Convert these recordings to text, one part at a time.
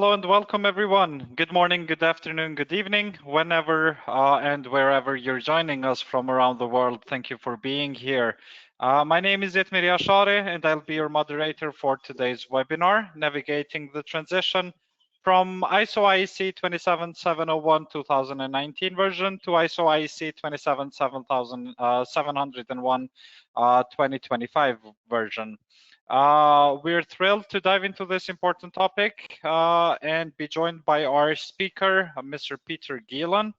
Hello and welcome everyone. Good morning, good afternoon, good evening, whenever and wherever you're joining us from around the world. Thank you for being here. My name is Yetmir Yashare and I'll be your moderator for today's webinar, Navigating the Transition from ISO IEC 27701 2019 version to ISO IEC 27701 2025 version. We're thrilled to dive into this important topic and be joined by our speaker, Mr. Peter Geelen.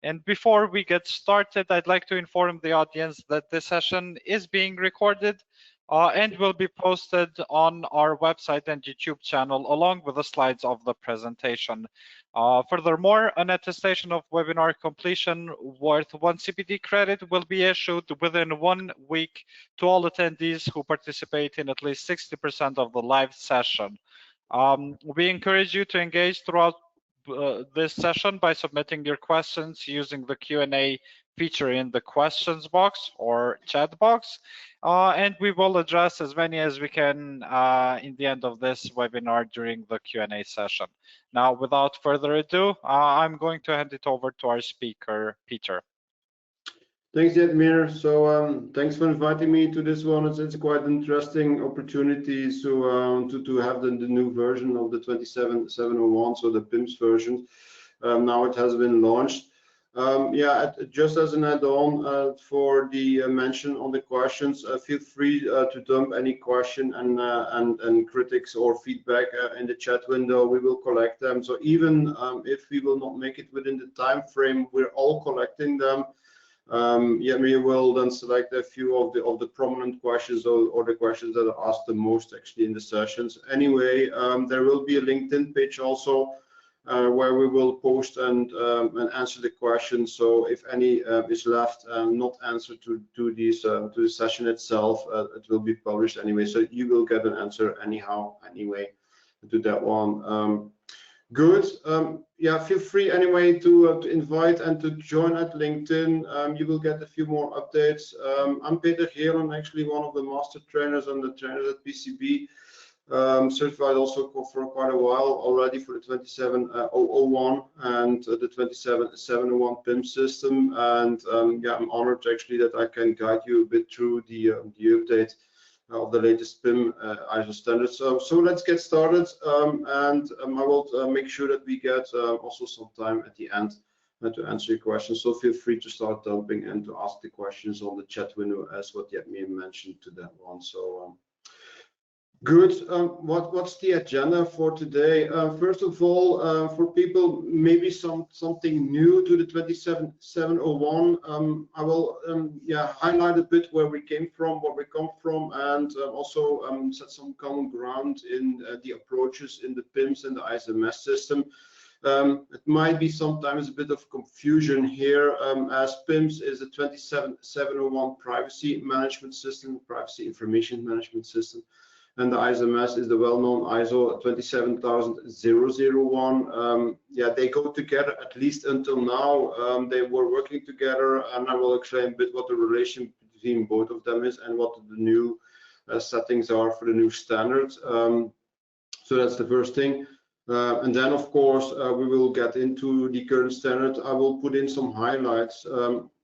And before we get started, I'd like to inform the audience that this session is being recorded and will be posted on our website and YouTube channel along with the slides of the presentation. Furthermore, an attestation of webinar completion worth 1 CPT credit will be issued within 1 week to all attendees who participate in at least 60% of the live session. We encourage you to engage throughout this session by submitting your questions using the Q&A feature in the questions box or chat box, and we will address as many as we can in the end of this webinar during the Q&A session. Now, without further ado, I'm going to hand it over to our speaker, Peter. Thanks, Yetmir. So thanks for inviting me to this one. It's quite an interesting opportunity to have the new version of the 27701, so the PIMS version. Now it has been launched. Just as an add-on for the mention on the questions, feel free to dump any question and critics or feedback in the chat window. We will collect them. So even if we will not make it within the time frame, we're all collecting them. We will then select a few of the prominent questions or the questions that are asked the most actually in the sessions. Anyway, there will be a LinkedIn page also where we will post and answer the questions. So if any is left not answered to the session itself, it will be published anyway. So you will get an answer anyhow anyway to that one. Good. Feel free anyway to invite and to join at LinkedIn. You will get a few more updates. I'm Peter Geelen, actually one of the master trainers and the trainers at PCB. Certified also for quite a while already for the 27001 and the 27701 PIMS system. And I'm honored actually that I can guide you a bit through the update of the latest PIM ISO standards. So let's get started, and I will make sure that we get also some time at the end to answer your questions. So feel free to start dumping and to ask the questions on the chat window as what Yetmir mentioned to that one. So good. What's the agenda for today? First of all, for people maybe something new to the 27701, I will highlight a bit where we came from, what we come from, and also set some common ground in the approaches in the PIMS and the ISMS system. It might be sometimes a bit of confusion here, as PIMS is a 27701 privacy management system, privacy information management system. And the ISMS is the well-known ISO 27001. They go together at least until now. They were working together, and I will explain a bit what the relation between both of them is and what the new settings are for the new standards. So that's the first thing. And then, of course, we will get into the current standard. I will put in some highlights.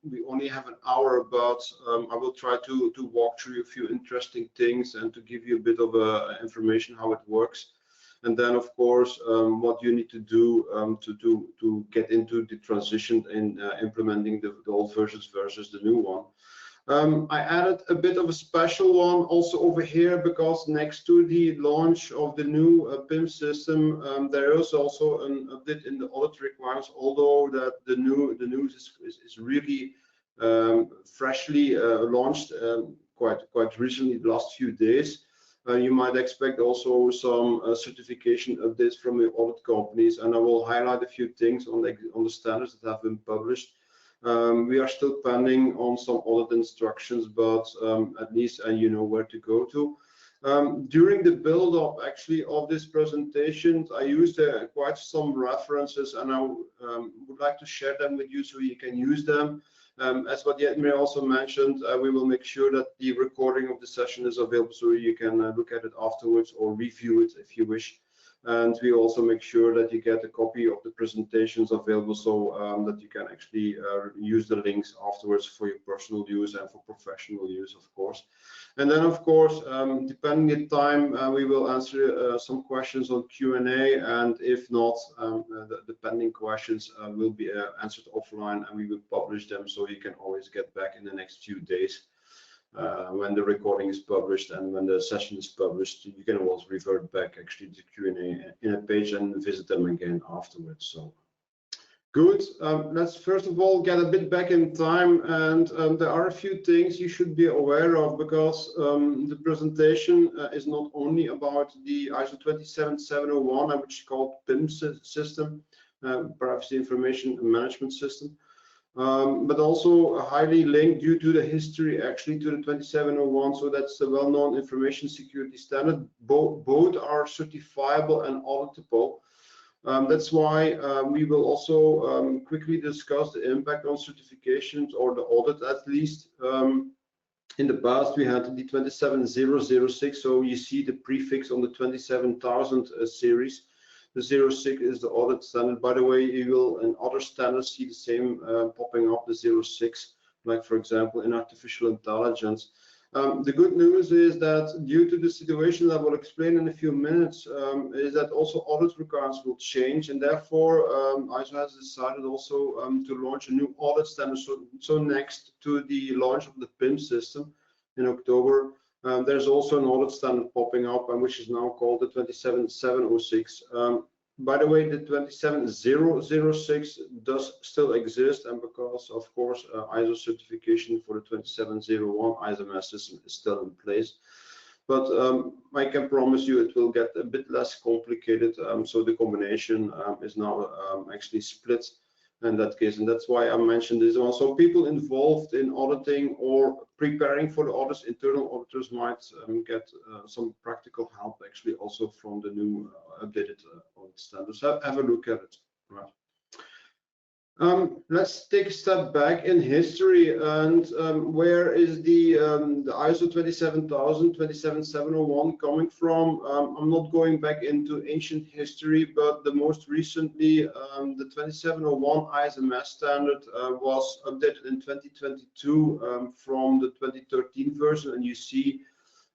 We only have an hour, but I will try to walk through a few interesting things and to give you a bit of information how it works. And then, of course, what you need to do to get into the transition in implementing the old versions versus the new one. I added a bit of a special one also over here because next to the launch of the new PIM system, there is also an update in the audit requirements. Although that the news is really freshly launched quite recently, the last few days. You might expect also some certification updates from the audit companies, and I will highlight a few things on the standards that have been published. We are still pending on some audit instructions, but at least you know where to go to. During the build-up actually of this presentation, I used quite some references, and I would like to share them with you so you can use them. As what Yetmir also mentioned, we will make sure that the recording of the session is available so you can look at it afterwards or review it if you wish. And we also make sure that you get a copy of the presentations available, so that you can actually use the links afterwards for your personal use and for professional use, of course. And then, of course, depending on time, we will answer some questions on Q&A, and if not, the pending questions will be answered offline, and we will publish them, so you can always get back in the next few days. When the recording is published and when the session is published, you can always revert back actually to Q&A in a page and visit them again afterwards. So good. Let's first of all get a bit back in time, and there are a few things you should be aware of, because the presentation is not only about the ISO 27701, which is called PIMS system, Privacy Information Management System. But also highly linked due to the history actually to the 2701. So that's a well-known information security standard. Both are certifiable and auditable. That's why we will also quickly discuss the impact on certifications, or the audit at least. In the past, we had the 27006, so you see the prefix on the 27000 series. The 06 is the audit standard. By the way, you will in other standards see the same popping up, the 06, like for example in artificial intelligence. The good news is that due to the situation that I will explain in a few minutes, is that also audit requirements will change, and therefore ISO has decided also to launch a new audit standard. So next to the launch of the PIMS system in October, there's also an audit standard popping up, and which is now called the 27706. By the way, the 27006 does still exist, and because of course ISO certification for the 2701 ISMS system is still in place. But I can promise you it will get a bit less complicated. So the combination is now actually split in that case, and that's why I mentioned this one. So people involved in auditing or preparing for the audits, internal auditors might get some practical help actually also from the new updated audit standards. Have a look at it. Right. Let's take a step back in history, and where is the ISO 27000, 27701 coming from? I'm not going back into ancient history, but the most recently, the 2701 ISMS standard was updated in 2022 from the 2013 version, and you see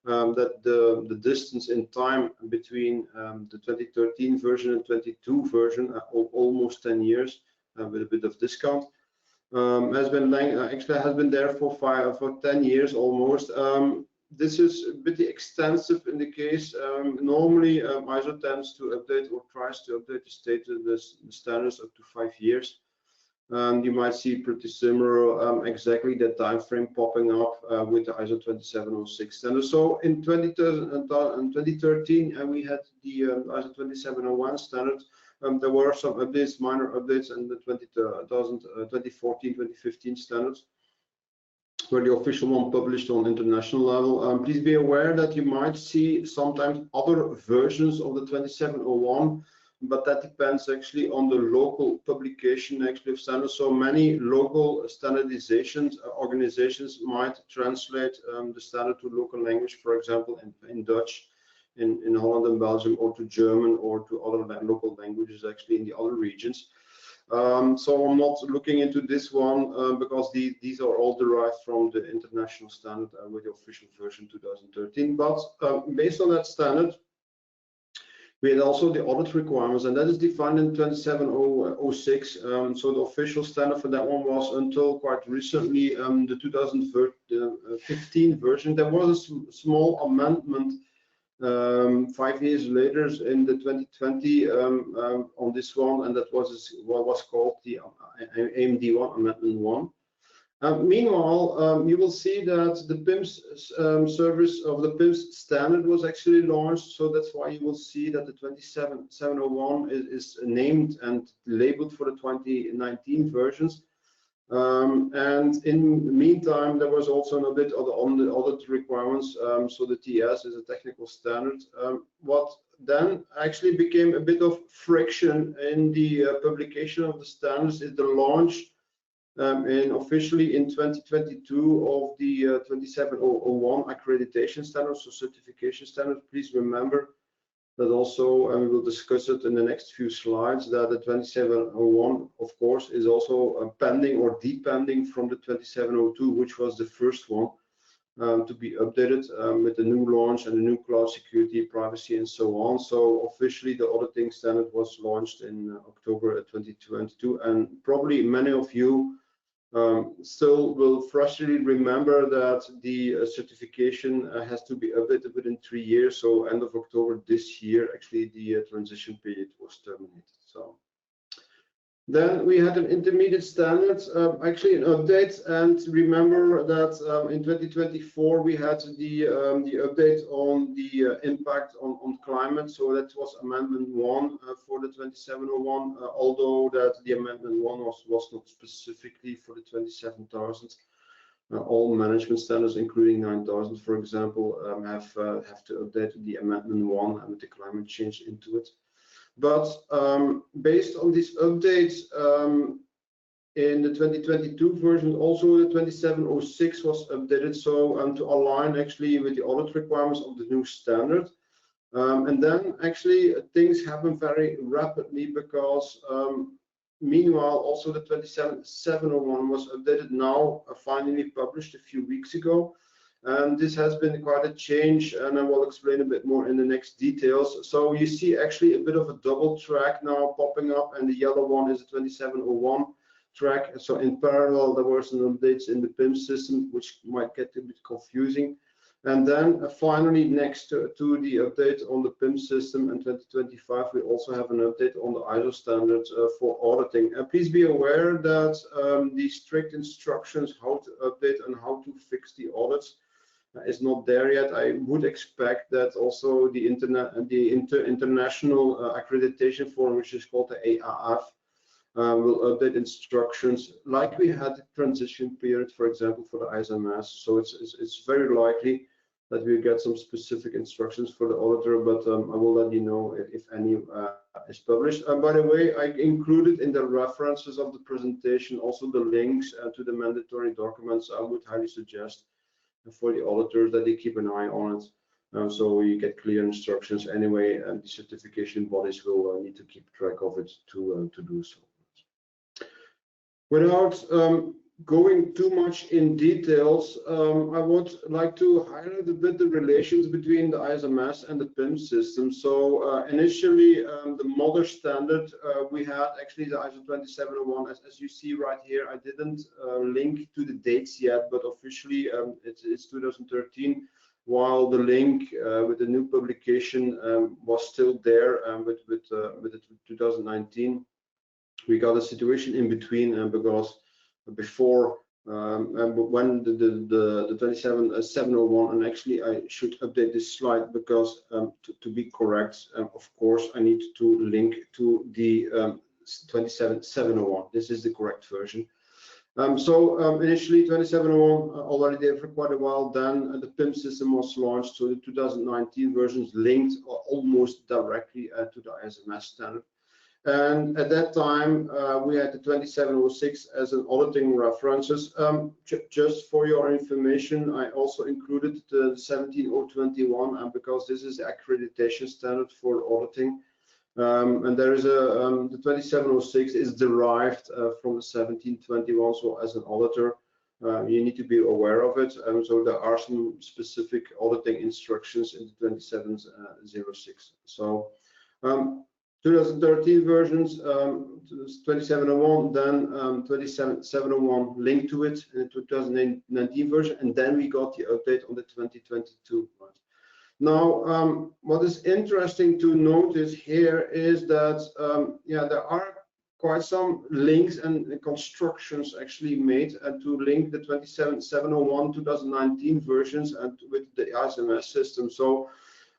that the distance in time between the 2013 version and 22 version, almost 10 years. With a bit of discount, has been there for 10 years almost. This is a bit extensive in the case. Normally, ISO tends to update or tries to update the standards up to 5 years. You might see pretty similar, exactly that time frame popping up with the ISO 2706 standard. So in 2013, we had the ISO 2701 standard. There were some updates, minor updates, in the 2014, 2015 standards, where the official one published on international level. Please be aware that you might see sometimes other versions of the 2701, but that depends actually on the local publication actually of standards. So many local standardizations organizations might translate the standard to local language, for example, in Dutch. In Holland and Belgium, or to German, or to other local languages actually in the other regions. So I'm not looking into this one because these are all derived from the international standard with the official version 2013. But based on that standard, we had also the audit requirements, and that is defined in 27006. So the official standard for that one was until quite recently the 2015 version. There was a small amendment 5 years later in the 2020 on this one, and that was what was called the AMD1 Amendment 1. Meanwhile, you will see that the PIMS service of the PIMS standard was actually launched, so that's why you will see that the 27701 is named and labeled for the 2019 versions. And in the meantime, there was also an update on the audit requirements. So the TS is a technical standard. What then actually became a bit of friction in the publication of the standards is the launch officially in 2022 of the 27001 accreditation standard, so certification standard. Please remember that also, and we will discuss it in the next few slides, that the 2701, of course, is also pending or depending from the 2702, which was the first one to be updated with the new launch and the new cloud security, privacy, and so on. So officially, the auditing standard was launched in October 2022, and probably many of you still will freshly remember that the certification has to be updated within 3 years. So end of October this year, actually, the transition period was terminated. So then we had an intermediate standard, actually an update, and remember that in 2024 we had the update on the impact on climate. So that was Amendment 1 for the 2701, although that the Amendment 1 was not specifically for the 27,000. All management standards, including 9,000, for example, have to update the Amendment 1 and with the climate change into it. But based on these updates in the 2022 version, also the 2706 was updated, so to align actually with the audit requirements of the new standard. And then actually things happen very rapidly, because meanwhile also the 27701 was updated now, finally published a few weeks ago. And this has been quite a change, and I will explain a bit more in the next details. So you see actually a bit of a double track now popping up, and the yellow one is the 2701 track. So in parallel, there were some updates in the PIMS system, which might get a bit confusing. And then finally, next to the update on the PIMS system in 2025, we also have an update on the ISO standards for auditing. Please be aware that the strict instructions how to update and how to fix the audits is not there yet. I would expect that also the international accreditation forum, which is called the AAF, will update instructions like we had the transition period, for example, for the ISMS. So it's very likely that we get some specific instructions for the auditor, but I will let you know if any is published. And by the way, I included in the references of the presentation also the links to the mandatory documents. I would highly suggest for the auditors that they keep an eye on it, so you get clear instructions anyway, and the certification bodies will need to keep track of it to do so. Without going too much in details, I would like to highlight a bit the relations between the ISMS and the PIMS system. So initially, the mother standard, we had actually the ISO 2701, as you see right here. I didn't link to the dates yet, but officially it's 2013, while the link with the new publication was still there with the 2019. We got a situation in between, because before when the 27701, and actually I should update this slide, because to be correct, of course I need to link to the 27701. This is the correct version. So initially 2701 already there for quite a while. Then the PIMS system was launched, so the 2019 versions linked almost directly to the ISMS standard. And at that time, we had the 2706 as an auditing references. Just for your information, I also included the 17021, and because this is the accreditation standard for auditing. And there is the 2706 is derived from the 1721. So as an auditor, you need to be aware of it. So there are some specific auditing instructions in the 2706. So 2013 versions, 2701, then 27701 linked to it in the 2019 version, and then we got the update on the 2022 one. Now, what is interesting to notice here is that, yeah, there are quite some links and constructions actually made to link the 27701 2019 versions and with the ISMS system. So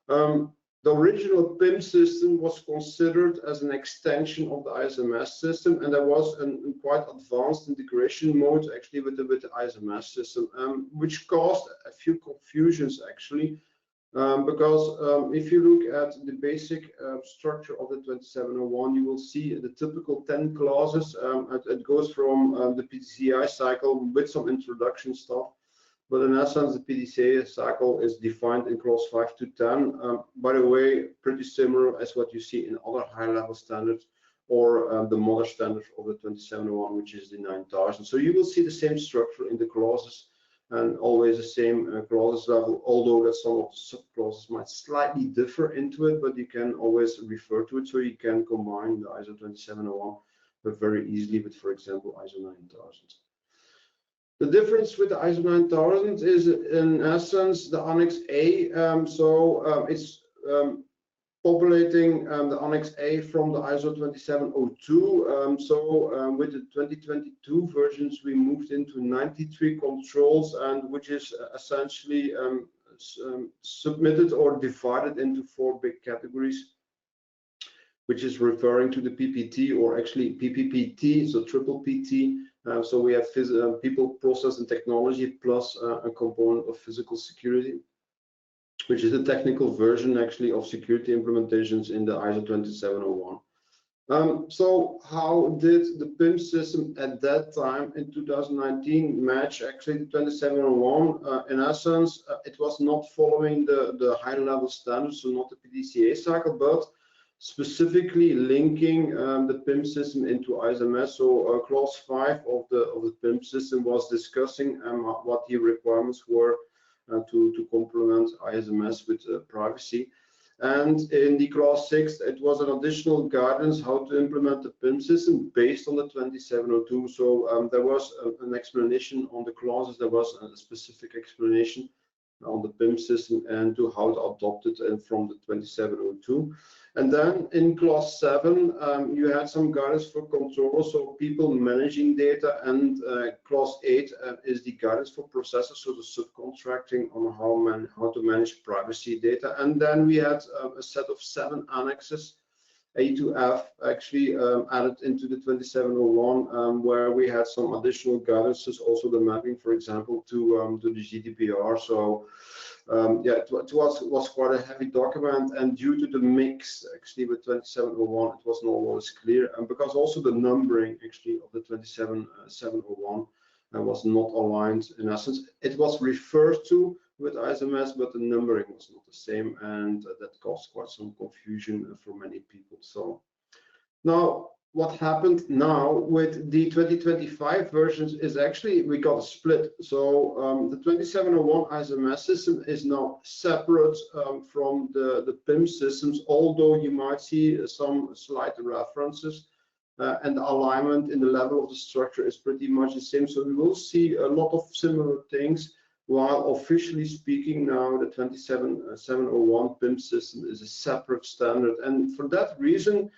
the original PIMS system was considered as an extension of the ISMS system, and there was a quite advanced integration mode actually with the ISMS system, which caused a few confusions actually, because if you look at the basic structure of the 2701, you will see the typical 10 clauses. It goes from the PCI cycle with some introduction stuff But in essence, the PDCA cycle is defined in clause 5 to 10. By the way, pretty similar as what you see in other high-level standards, or the mother standard of the 2701, which is the 9000. So you will see the same structure in the clauses and always the same clauses level, although that some of the sub-clauses might slightly differ into it, but you can always refer to it. So you can combine the ISO 2701 very easily with, for example, ISO 9000. The difference with the ISO 9000 is, in essence, the Annex A. It's populating the Annex A from the ISO 2702. With the 2022 versions, we moved into 93 controls, and which is essentially submitted or divided into 4 big categories, which is referring to the PPT, or actually PPPT, so triple PT. So we have people, process, and technology, plus a component of physical security, which is a technical version actually of security implementations in the ISO 2701. So how did the PIMS system at that time in 2019 match actually the 2701? In essence, it was not following the high-level standards, so not the PDCA cycle, but specifically linking the PIMS system into ISMS. So clause 5 of the PIMS system was discussing what the requirements were to complement ISMS with privacy. And in the clause 6, it was an additional guidance how to implement the PIMS system based on the 2702. So there was an explanation on the clauses. There was a specific explanation on the PIMS system and to how to adopt it from the 2702. And then in clause 7, you had some guidance for controllers, so people managing data, and clause 8 is the guidance for processors, so the subcontracting on how to manage privacy data. And then we had a set of 7 annexes, A to F, actually added into the 2701, where we had some additional guidances, also the mapping, for example, to the GDPR. So yeah, it was quite a heavy document, and due to the mix actually with 2701, it was not always clear, and because also the numbering actually of the 27701 was not aligned. In essence, it was referred to with ISMS, but the numbering was not the same, and that caused quite some confusion for many people. So now what happened now with the 2025 versions is actually we got a split. So the 2701 ISMS system is now separate from the PIMS systems, although you might see some slight references, and the alignment in the level of the structure is pretty much the same. So we will see a lot of similar things, while officially speaking now the 27701 PIMS system is a separate standard. And for that reason,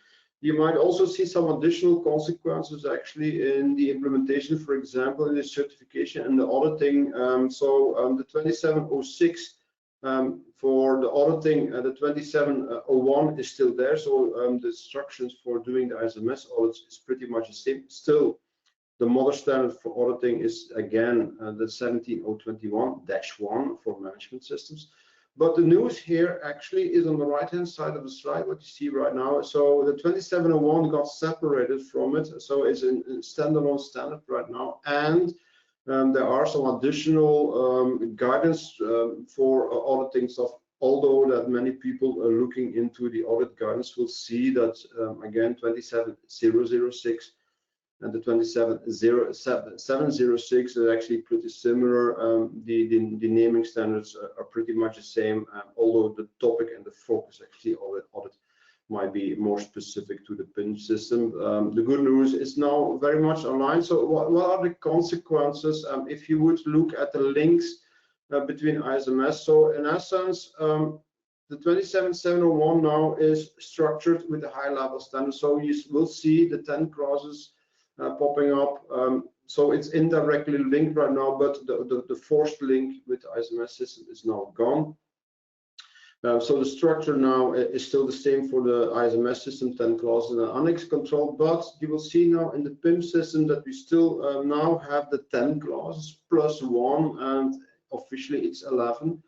you might also see some additional consequences actually in the implementation, for example, in the certification and the auditing. The 2706 for the auditing, the 2701 is still there. So the instructions for doing the ISMS audits is pretty much the same. Still, the mother standard for auditing is again the 17021-1 for management systems. But the news here actually is on the right-hand side of the slide, what you see right now. So the 2701 got separated from it, so it's a standalone standard right now, and there are some additional guidance for auditing stuff. Although that many people are looking into the audit guidance will see that again 27006 and the 27706 is actually pretty similar. The naming standards are pretty much the same, although the topic and the focus actually of the audit might be more specific to the PIMS system. The good news is now very much aligned. So what are the consequences if you would look at the links between ISMS? So in essence, the 27701 now is structured with a high level standard. So you will see the 10 clauses popping up. So it's indirectly linked right now, but the forced link with the ISMS system is now gone. So the structure now is still the same for the ISMS system, 10 clauses and annex control, but you will see now in the PIMS system that we still now have the 10 clauses plus 1, and officially it's 11.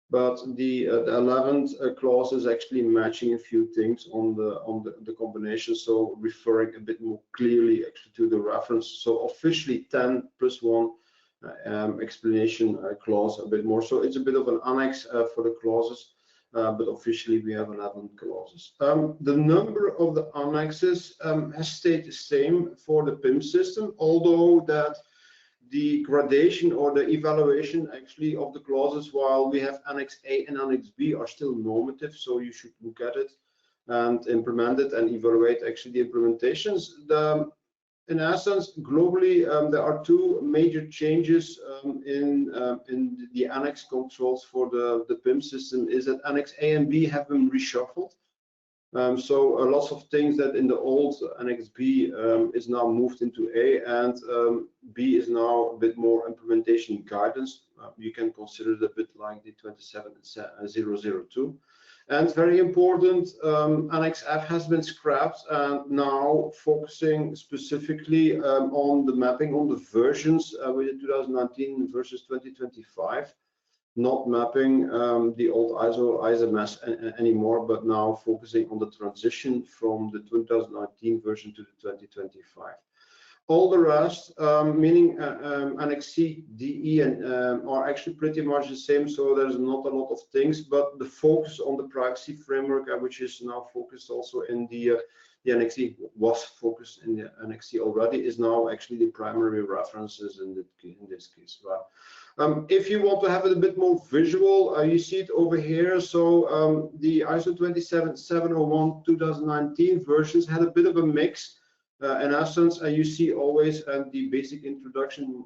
But the 11th clause is actually matching a few things on the combination, so referring a bit more clearly actually to the reference. So officially 10 plus 1 explanation clause a bit more. So it's a bit of an annex for the clauses, but officially we have 11 clauses. The number of the annexes has stayed the same for the PIMS system, although that the gradation or the evaluation actually of the clauses, while we have Annex A and Annex B, are still normative, so you should look at it and implement it and evaluate actually the implementations. In essence, globally, there are two major changes in the annex controls for the PIMS system. Is that Annex A and B have been reshuffled. So lots of things that in the old Annex B is now moved into A, and B is now a bit more implementation guidance. You can consider it a bit like the 27002. And very important, Annex F has been scrapped and now focusing specifically on the mapping on the versions with 2019 versus 2025. Not mapping the old ISO ISMS anymore, but now focusing on the transition from the 2019 version to the 2025. All the rest, meaning Annex C, D, E, and are actually pretty much the same, so there's not a lot of things, but the focus on the privacy framework, which is now focused also in the Annex E, was focused in the Annex C already, is now actually the primary references in this case. Right? If you want to have it a bit more visual, you see it over here. So the ISO 27701 2019 versions had a bit of a mix. In essence, you see always the basic introduction,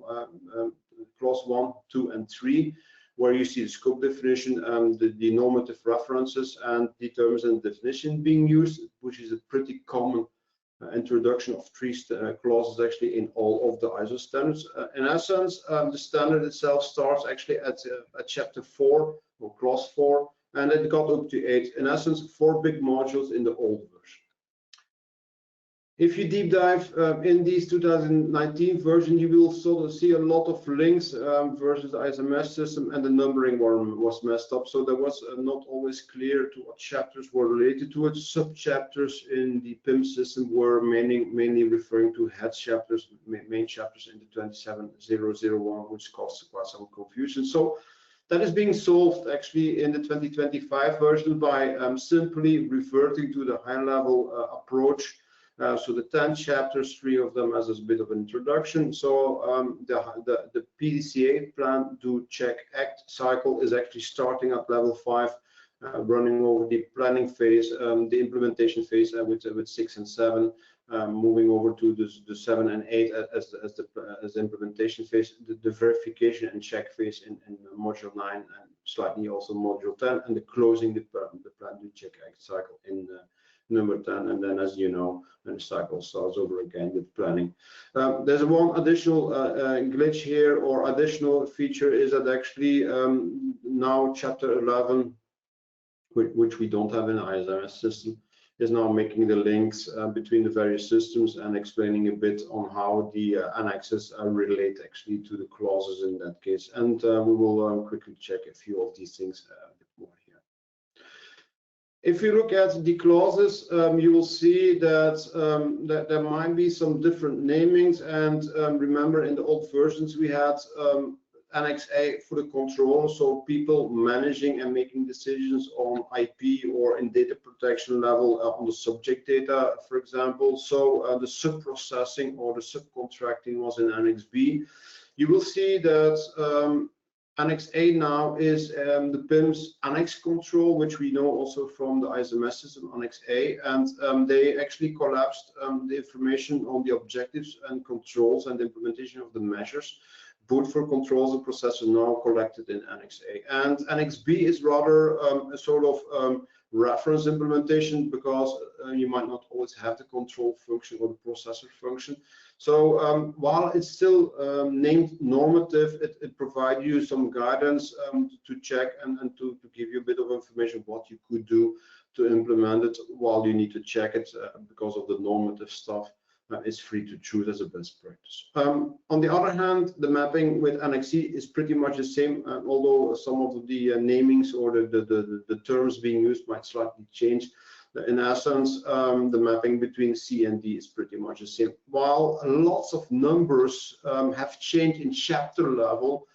clause 1, 2, and 3, where you see the scope definition, the normative references, and the terms and definition being used, which is a pretty common introduction of three clauses actually in all of the ISO standards. In essence, the standard itself starts actually at chapter 4 or clause 4, and it got up to 8. In essence, 4 big modules in the old version. If you deep dive in these 2019 version, you will sort of see a lot of links versus the ISMS system, and the numbering was messed up. So there was not always clear to what chapters were related to it. Sub-chapters in the PIMS system were mainly referring to head chapters, main chapters in the 27001, which caused quite some confusion. So that is being solved actually in the 2025 version by simply reverting to the high-level approach. So the 10 chapters, 3 of them as a bit of an introduction. So the PDCA, plan, do, check, act cycle is actually starting at level 5, running over the planning phase, the implementation phase with 6 and 7, moving over to the 7 and 8 as the implementation phase, the verification and check phase in module 9, and slightly also module 10, and the closing the plan, do, check, act cycle in number 10, and then, as you know, when the cycle starts over again with planning. There's one additional glitch here, or additional feature, is that actually now chapter 11, which we don't have in the ISMS system, is now making the links between the various systems and explaining a bit on how the annexes relate actually to the clauses in that case. And we will quickly check a few of these things a bit more here. If you look at the clauses, you will see that, that there might be some different namings. And remember, in the old versions, we had Annex A for the control, so people managing and making decisions on IP or in data protection level on the subject data, for example. So the sub-processing or the subcontracting was in Annex B. You will see that Annex A now is the PIMS Annex control, which we know also from the ISMS system, Annex A, and they actually collapsed the information on the objectives and controls and the implementation of the measures, both for controls and processes, now collected in Annex A. And Annex B is rather a sort of reference implementation, because you might not always have the control function or the processor function. So while it's still named normative, it provides you some guidance to check and to give you a bit of information what you could do to implement it, while you need to check it because of the normative stuff. Is free to choose as a best practice. On the other hand, the mapping with Annex C is pretty much the same, although some of the namings or the terms being used might slightly change. In essence, the mapping between C and D is pretty much the same. While lots of numbers have changed in chapter level,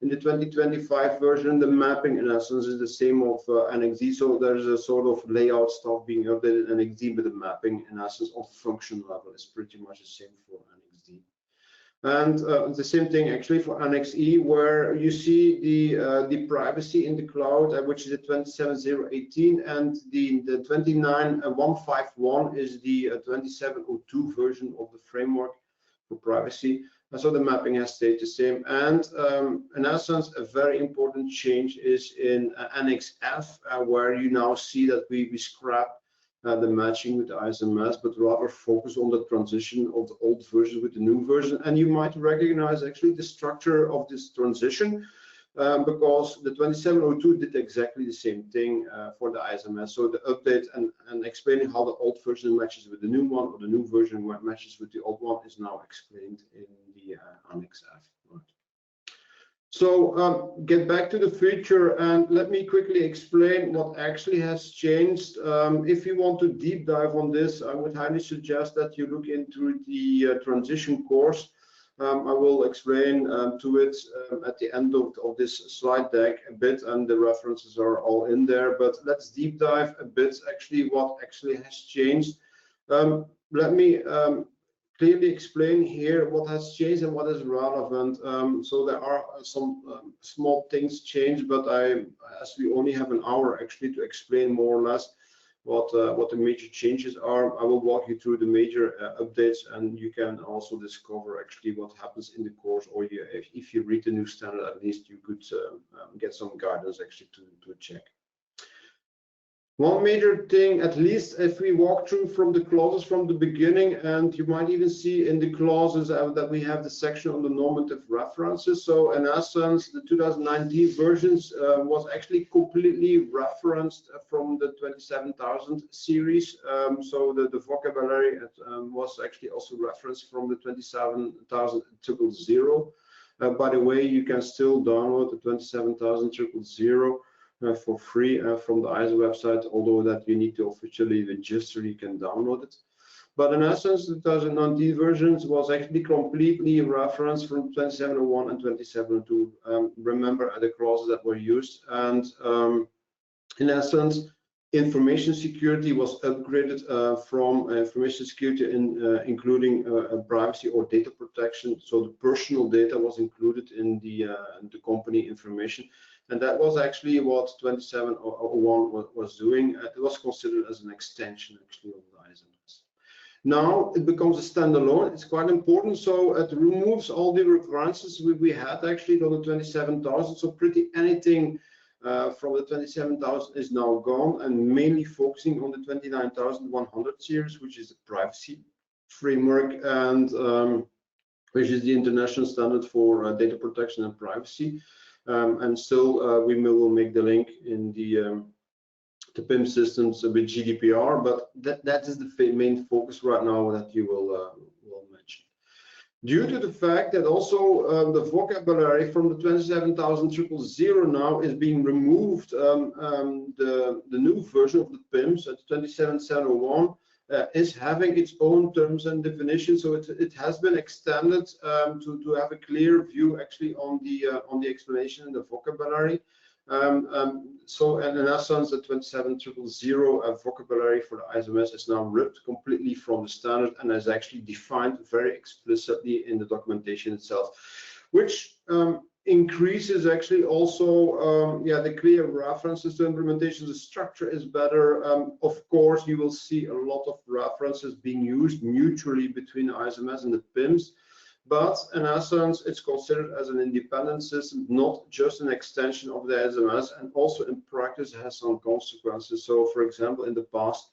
in the 2025 version, the mapping in essence is the same of Annex D. So there's a sort of layout stuff being updated in Annex D, but the mapping in essence of function level is pretty much the same for Annex D. And the same thing actually for Annex E, where you see the privacy in the cloud, which is the 27018, and the 29151 is the 2702 version of the framework for privacy. And so the mapping has stayed the same. And in essence, a very important change is in Annex F, where you now see that we scrap the matching with the ISMS, but rather focus on the transition of the old version with the new version. And you might recognize actually the structure of this transition, because the 2702 did exactly the same thing for the ISMS. So the update and explaining how the old version matches with the new one, or the new version matches with the old one, is now explained in the Annex F. Right. So get back to the feature, and let me quickly explain what actually has changed. If you want to deep dive on this, I would highly suggest that you look into the transition course. I will explain to it at the end of this slide deck a bit, and the references are all in there. But let's deep dive a bit actually what actually has changed. Let me clearly explain here what has changed and what is relevant. So there are some small things changed, but as we only have an hour actually to explain more or less what the major changes are, I will walk you through the major updates, and you can also discover actually what happens in the course, or if you read the new standard, at least you could get some guidance actually to check. One major thing, at least if we walk through from the clauses from the beginning, and you might even see in the clauses that we have the section on the normative references. So in essence, the 2019 versions was actually completely referenced from the 27000 series. So the vocabulary was actually also referenced from the 27000 by the way, you can still download the 27000 for free from the ISO website, although that you need to officially register, you can download it. But in essence, the 2019 versions was actually completely referenced from 2701 and 2702. Remember the clauses that were used, and in essence, information security was upgraded from information security including privacy or data protection. So the personal data was included in the company information. And that was actually what 2701 was doing. It was considered as an extension actually of the ISMS. Now it becomes a standalone. It's quite important. So it removes all the references we had actually on the 27000. So pretty anything from the 27000 is now gone, and mainly focusing on the 29100 series, which is the privacy framework, and which is the international standard for data protection and privacy. And still, we will make the link in the PIMS systems with GDPR, but that is the main focus right now that you will mention. Due to the fact that also the vocabulary from the 27000 now is being removed, the new version of the PIMS at 27701 is having its own terms and definitions, so it has been extended to have a clear view actually on the explanation and the vocabulary. So in essence, the 27000 vocabulary for the ISMS is now ripped completely from the standard and is actually defined very explicitly in the documentation itself, which increases actually also the clear references to implementation. The structure is better. Of course, you will see a lot of references being used mutually between the ISMS and the PIMS, but in essence, it's considered as an independent system, not just an extension of the ISMS, and also in practice it has some consequences. So for example, in the past,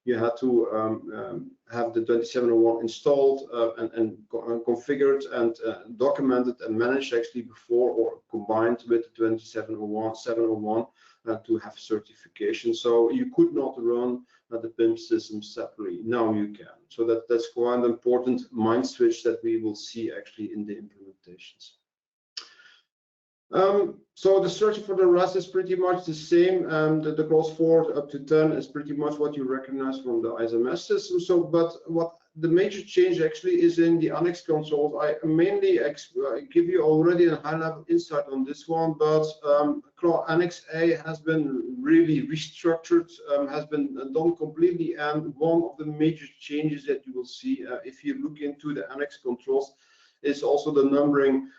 you had to have the 2701 installed and configured and documented and managed actually before, or combined with the 701 to have certification. So you could not run the PIMS system separately. Now you can. So that's quite an important mind switch that we will see actually in the implementations. So the structure for the rest is pretty much the same. The clause 4 up to 10 is pretty much what you recognize from the ISMS system. So, but what the major change actually is in the annex controls. I mainly give you already a high-level insight on this one, but Annex A has been really restructured, has been done completely, and one of the major changes that you will see if you look into the annex controls is also the numbering.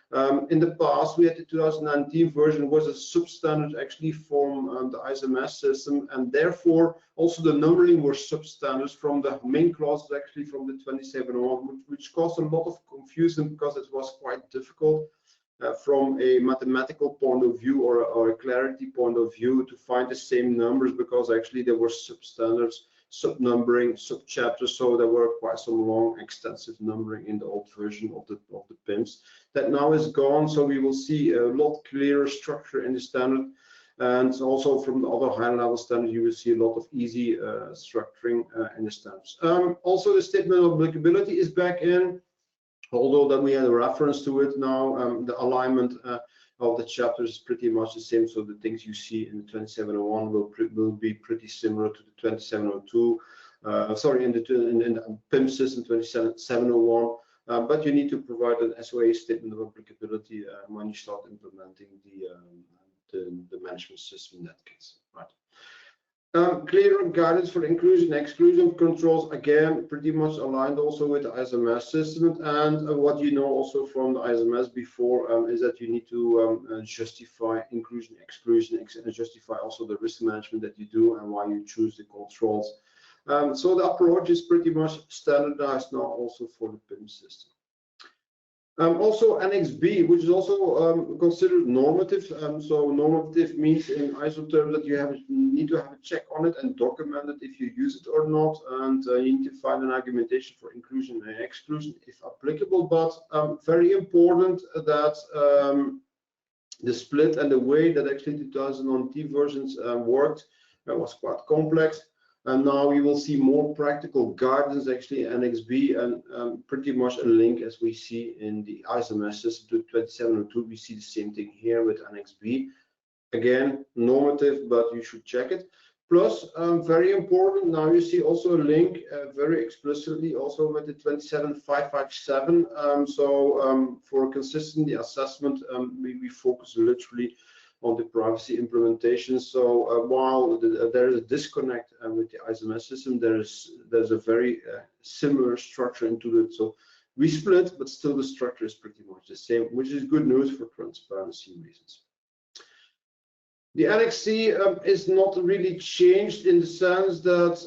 In the past, we had the 2019 version was a substandard actually from the ISMS system, and therefore also the numbering were substandards from the main clauses actually from the 2701, which caused a lot of confusion because it was quite difficult from a mathematical point of view or a clarity point of view to find the same numbers, because actually there were substandards, sub-numbering, sub-chapters, so there were quite some long extensive numbering in the old version of the PIMS. That now is gone, so we will see a lot clearer structure in the standard, and also from the other high-level standards you will see a lot of easy structuring in the standards. Also the statement of applicability is back in, although that we had a reference to it now. The alignment of the chapters is pretty much the same, so the things you see in the 2701 will be pretty similar to the 2702. Sorry, in the PIM system 2701, but you need to provide an SOA statement of applicability when you start implementing the management system in that case, right? Clear guidance for inclusion and exclusion controls, again pretty much aligned also with the ISMS system, and what you know also from the ISMS before is that you need to justify inclusion, exclusion, and justify also the risk management that you do and why you choose the controls. So the approach is pretty much standardized now also for the PIM system. Also Annex B, which is also considered normative. So normative means in ISO terms that you need to have a check on it and document it if you use it or not, and you need to find an argumentation for inclusion and exclusion if applicable. But very important that the split and the way that actually 2019 versions worked was quite complex. And now we will see more practical guidance actually in Annex B, and pretty much a link as we see in the ISMS system to 2702. We see the same thing here with Annex B. Again, normative, but you should check it. Plus, very important, now you see also a link very explicitly also with the 27557. For consistency assessment, we focus literally on the privacy implementation. So while there is a disconnect with the ISMS system, there's a very similar structure into it. So we split, but still the structure is pretty much the same, which is good news for transparency reasons. The Annex C is not really changed in the sense that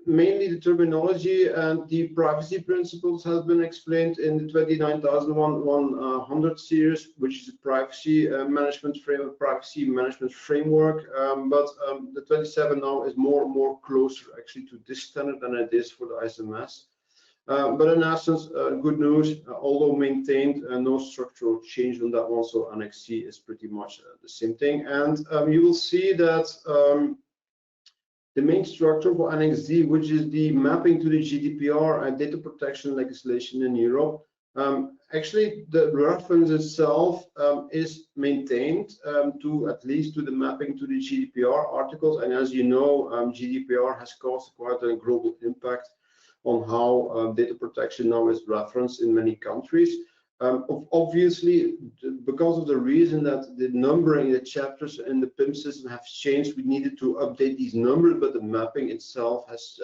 mainly the terminology and the privacy principles have been explained in the 29100 series, which is a privacy management framework, but the 27 now is more closer actually to this standard than it is for the ISMS. But in essence, good news, although maintained, no structural change on that one. So Annex C is pretty much the same thing, and you will see that the main structure for Annex Z, which is the mapping to the GDPR and data protection legislation in Europe, actually the reference itself is maintained to at least to the mapping to the GDPR articles. And as you know, GDPR has caused quite a global impact on how data protection now is referenced in many countries. Obviously, because of the reason that the numbering, the chapters in the PIM system have changed, we needed to update these numbers, but the mapping itself has,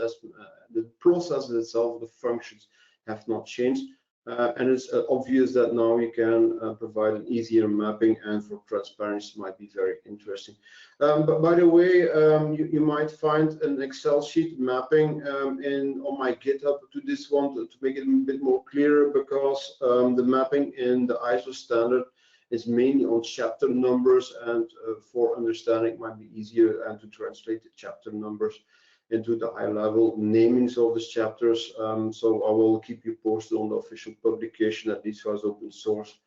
the process itself, the functions have not changed. And it's obvious that now we can provide an easier mapping, and for transparency might be very interesting. But by the way, you might find an Excel sheet mapping on my GitHub to this one to make it a bit more clearer, because the mapping in the ISO standard is mainly on chapter numbers, and for understanding it might be easier and to translate the chapter numbers into the high-level namings of the chapters. So I will keep you posted on the official publication, at least as open source,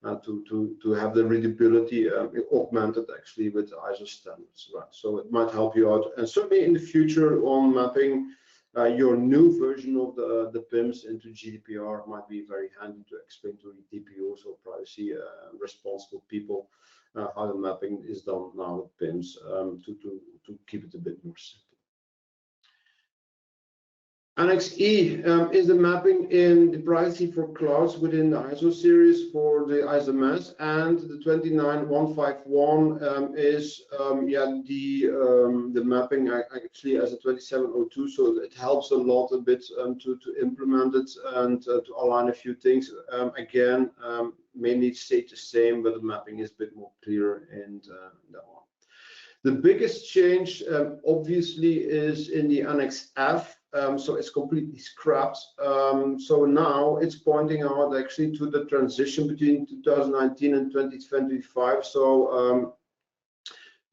to have the readability augmented actually with the ISO standards. Right? So it might help you out, and certainly in the future on mapping your new version of the PIMS into GDPR might be very handy to explain to the DPOs or privacy responsible people how the mapping is done now with PIMS to keep it a bit more simple. Annex E is the mapping in the privacy for clouds within the ISO series for the ISMS, and the 29151 is the mapping actually as a 2702. So it helps a lot a bit to implement it and to align a few things. Again, mainly stay the same, but the mapping is a bit more clear in that one. The biggest change, obviously, is in the Annex F. So it's completely scrapped. So now it's pointing out actually to the transition between 2019 and 2025. So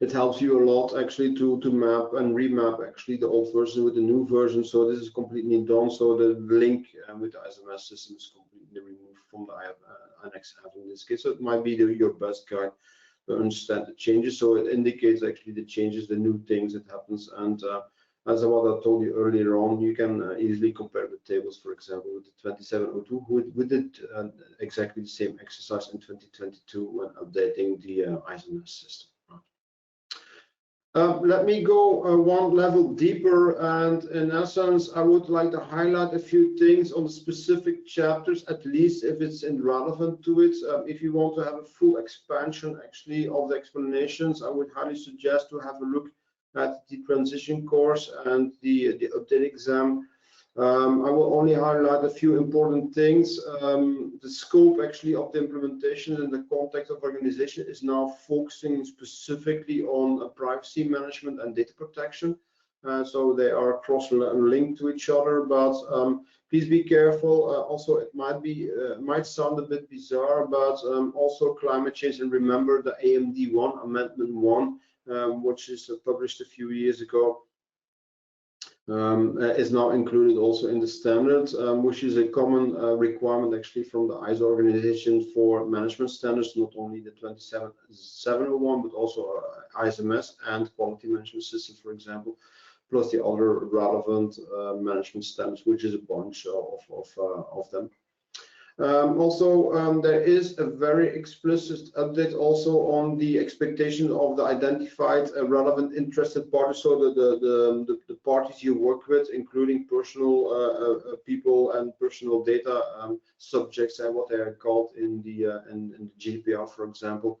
it helps you a lot actually to map and remap actually the old version with the new version. So this is completely done. So the link with the ISMS system is completely removed from the Annex F in this case. So it might be your best guide to understand the changes. So it indicates actually the changes, the new things that happens. And as what I told you earlier on, you can easily compare the tables, for example, with the 2702. We did exactly the same exercise in 2022 when updating the ISMS system. Let me go one level deeper, and in essence, I would like to highlight a few things on the specific chapters, at least if it's relevant to it. If you want to have a full expansion actually of the explanations, I would highly suggest to have a look at the transition course and the update exam. I will only highlight a few important things. The scope actually of the implementation in the context of organization is now focusing specifically on privacy management and data protection. So they are cross-linked to each other, but please be careful. Also, it might sound a bit bizarre, but also climate change, and remember the AMD 1, Amendment 1, which is published a few years ago, is now included also in the standard, which is a common requirement actually from the ISO organization for management standards, not only the 27701, but also ISMS and quality management system, for example, plus the other relevant management standards, which is a bunch of them. Also, there is a very explicit update also on the expectation of the identified relevant interested parties, so the parties you work with, including personal people and personal data subjects, and what they are called in the GDPR, for example,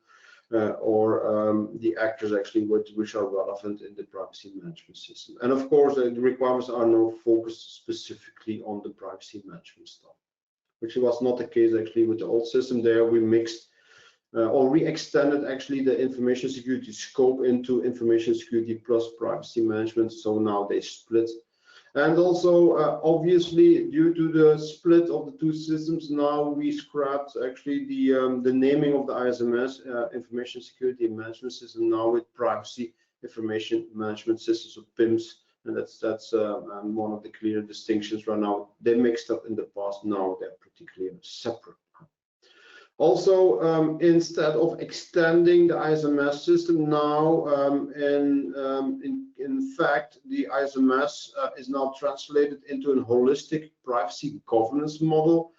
or the actors actually which are relevant in the privacy management system. And of course, the requirements are now focused specifically on the privacy management stuff, which was not the case actually with the old system. There we mixed or we extended actually the information security scope into information security plus privacy management. So now they split. And also, obviously, due to the split of the two systems, now we scrapped actually the naming of the ISMS, information security management system, now with privacy information management systems, of PIMS. And that's one of the clear distinctions right now. They mixed up in the past, now they're pretty clear, separate. Also, instead of extending the ISMS system now, in fact, the ISMS is now translated into a holistic privacy governance model,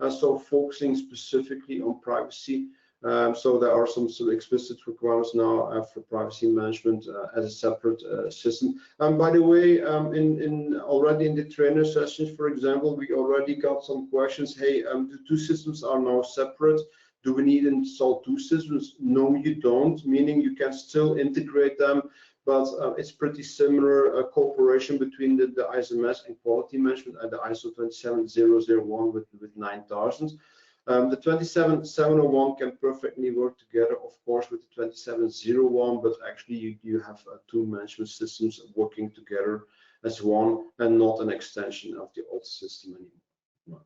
so focusing specifically on privacy. So there are some explicit requirements now for privacy management as a separate system. And by the way, already in the trainer sessions, for example, we already got some questions. Hey, the two systems are now separate. Do we need to install two systems? No, you don't. Meaning you can still integrate them, but it's pretty similar cooperation between the ISMS and quality management and the ISO 27001 with 9000. The 27701 can perfectly work together, of course, with the 27701, but actually you have two management systems working together as one and not an extension of the old system anymore.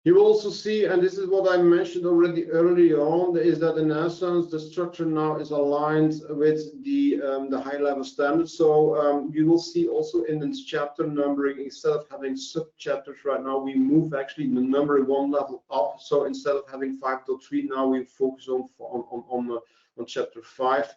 You will also see, and this is what I mentioned already early on, is that in essence the structure now is aligned with the high-level standards. So you will see also in this chapter numbering, instead of having sub-chapters right now, we move actually the number one level up. So instead of having 5.3, now we focus on chapter 5.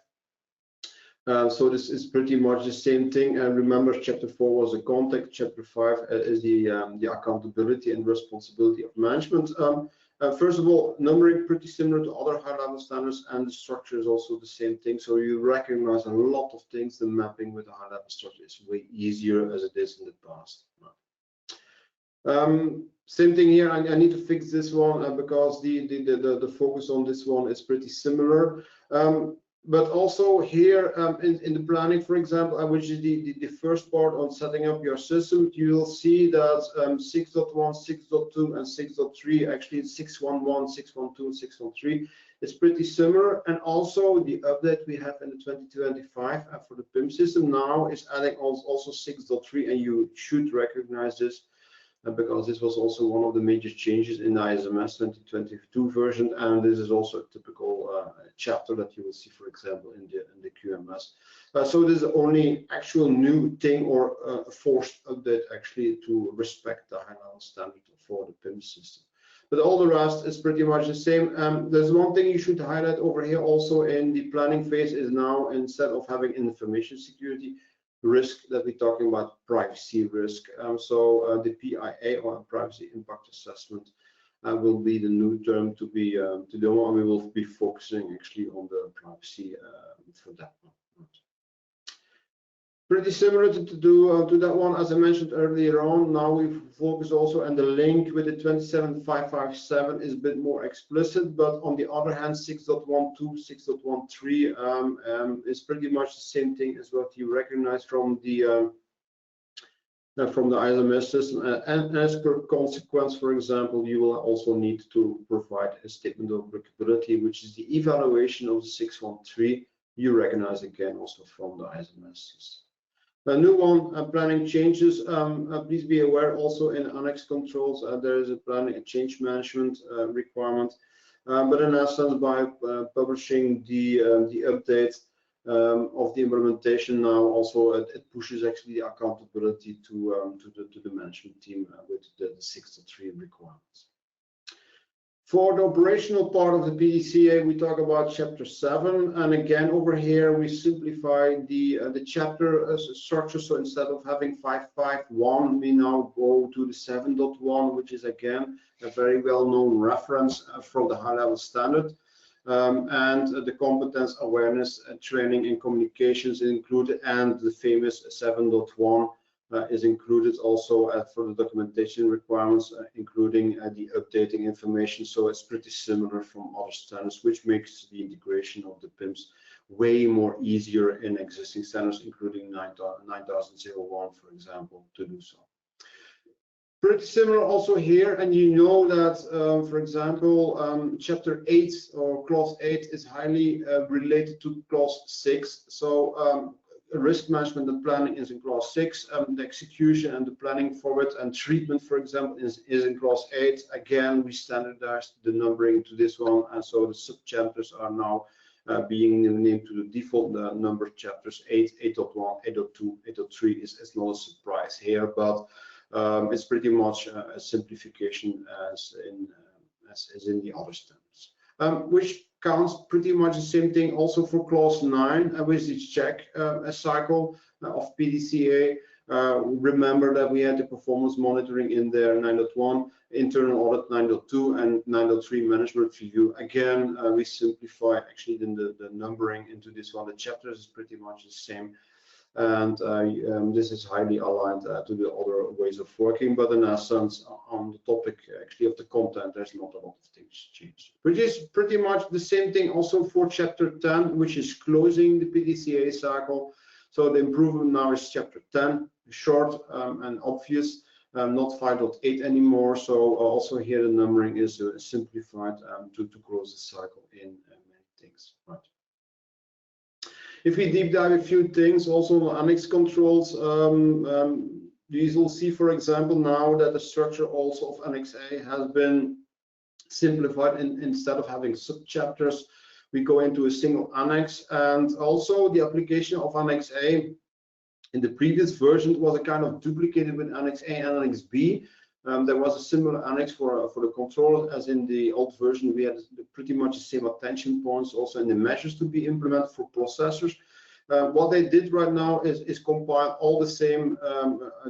So this is pretty much the same thing. And remember, chapter 4 was the context. Chapter 5 is the accountability and responsibility of management. First of all, numbering pretty similar to other high-level standards, and the structure is also the same thing. So you recognize a lot of things. The mapping with the high-level structure is way easier as it is in the past. Same thing here. I need to fix this one because the focus on this one is pretty similar. But also here in the planning, for example, which is the first part on setting up your system, you will see that 6.1, 6.2, and 6.3, actually 6.1.1, 6.1.2, and 6.1.3 is pretty similar. And also the update we have in the 2025 for the PIMS system now is adding also 6.3, and you should recognize this because this was also one of the major changes in the ISMS 2022 version, and this is also a typical chapter that you will see, for example, in the QMS. So this is the only actual new thing or forced update actually to respect the high-level standard for the PIMS system. But all the rest is pretty much the same. There's one thing you should highlight over here also in the planning phase is now, instead of having information security risk, that we're talking about privacy risk. So the PIA, or Privacy Impact Assessment, will be the new term to be to do, and we will be focusing actually on the privacy for that one. Pretty similar to that one, as I mentioned earlier on. Now we focus also, and the link with the 27557 is a bit more explicit, but on the other hand, 6.12, 6.13 is pretty much the same thing as what you recognize from the ISMS system. And as per consequence, for example, you will also need to provide a statement of applicability, which is the evaluation of the 6.13. You recognize again also from the ISMS system. A new one, planning changes. Please be aware also in annex controls there is a planning and change management requirement. But in essence, by publishing the update of the implementation now, also it pushes actually the accountability to the management team with the 6.3 requirements. For the operational part of the PDCA, we talk about chapter 7, and again over here we simplify the chapter structure. So instead of having 5.5.1, we now go to the 7.1, which is again a very well-known reference from the high-level standard. And the competence, awareness, training, and communications is included, and the famous 7.1 is included also for the documentation requirements, including the updating information. So it's pretty similar from other standards, which makes the integration of the PIMS way more easier in existing standards, including 9001, for example, to do so. Pretty similar also here, and you know that, for example, chapter 8 or clause 8 is highly related to clause 6. So risk management and planning is in clause 6. The execution and the planning for it and treatment, for example, is in clause 8. Again, we standardized the numbering to this one, and so the sub-chapters are now being named to the default number chapters 8, 8.1, 8.2, 8.3 is not a surprise here, but it's pretty much a simplification as in the other standards, which counts pretty much the same thing also for clause 9, which is check cycle of PDCA. Remember that we had the performance monitoring in there, 9.1, internal audit 9.2, and 9.3 management review. Again, we simplify actually the numbering into this one. The chapters is pretty much the same, and this is highly aligned to the other ways of working, but in essence on the topic actually of the content, there's not a lot of things changed, which is pretty much the same thing also for chapter 10, which is closing the PDCA cycle. So the improvement now is chapter 10, short and obvious, not 5.8 anymore. So also here the numbering is simplified to close the cycle in many things, right? If we deep dive a few things also on annex controls, you will see, for example, now that the structure also of Annex A has been simplified, and instead of having sub-chapters, we go into a single annex. And also the application of Annex A in the previous version was a kind of duplicated with Annex A and Annex B. There was a similar annex for the controllers as in the old version. We had pretty much the same attention points also in the measures to be implemented for processors. What they did right now is compile all the same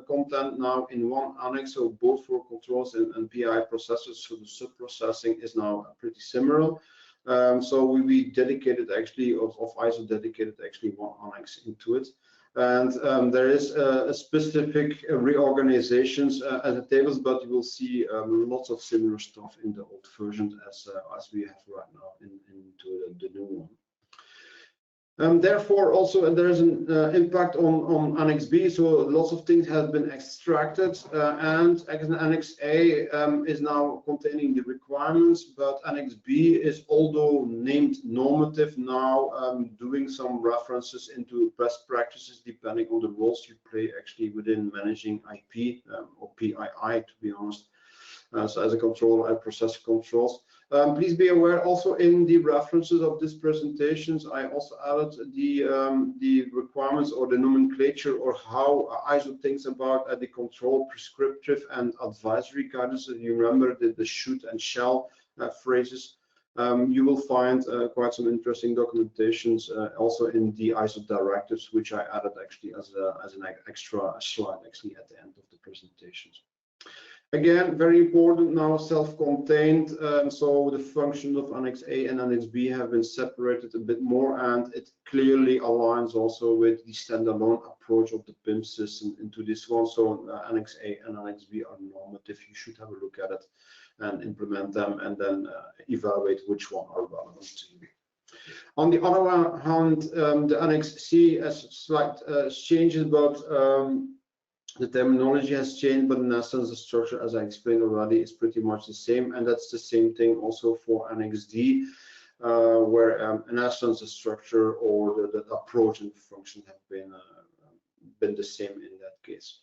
content now in one annex, so both for controls and PI processors. So the sub-processing is now pretty similar. So we dedicated actually, of ISO dedicated actually one annex into it. And there is a specific reorganizations as the tables, but you will see lots of similar stuff in the old version as we have right now into the new one. Therefore, also there is an impact on Annex B. So lots of things have been extracted, and Annex A is now containing the requirements, but Annex B is, although named normative, now doing some references into best practices depending on the roles you play actually within managing IP or PII, to be honest. So as a controller and process controls. Please be aware also in the references of these presentations, I also added the requirements or the nomenclature or how ISO thinks about the control prescriptive and advisory guidance. If you remember the should and shall phrases, you will find quite some interesting documentations also in the ISO directives, which I added actually as an extra slide actually at the end of the presentations. Again, very important now, self-contained. So the functions of Annex A and Annex B have been separated a bit more, and it clearly aligns also with the standalone approach of the PIMS system into this one. So Annex A and Annex B are normative. You should have a look at it and implement them, and then evaluate which one are relevant to you. On the other hand, the Annex C has slight changes, but the terminology has changed, but in essence, the structure, as I explained already, is pretty much the same. And that's the same thing also for Annex D, where in essence, the structure or the approach and the function have been the same in that case.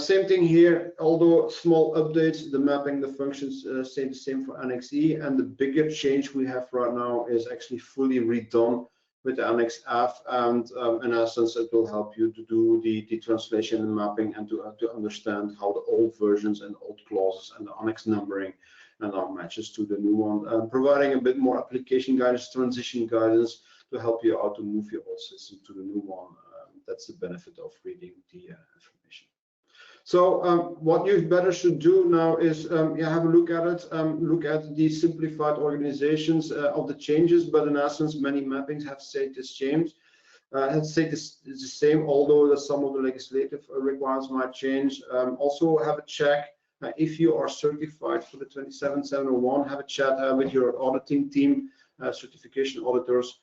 Same thing here, although small updates, the mapping, the functions stay the same for Annex E. And the bigger change we have right now is actually fully redone with Annex F, and in essence, it will help you to do the translation and mapping and to understand how the old versions and old clauses and the annex numbering and now matches to the new one, providing a bit more application guidance, transition guidance to help you out to move your old system to the new one. That's the benefit of reading the information. So what you better should do now is have a look at it, look at the simplified organizations of the changes, but in essence, many mappings have stayed the same, although some of the legislative requirements might change. Also have a check if you are certified for the 27701, have a chat with your auditing team, certification auditors.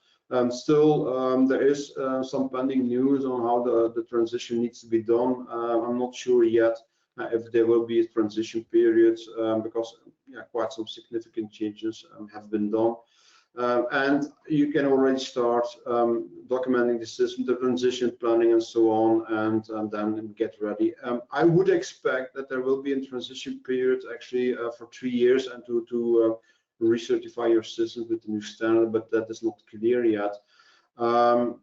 Still, there is some pending news on how the transition needs to be done. I'm not sure yet if there will be a transition period because quite some significant changes have been done. And you can already start documenting the system, the transition planning and so on, and then get ready. I would expect that there will be a transition period actually for 3 years and to recertify your system with the new standard, but that is not clear yet. On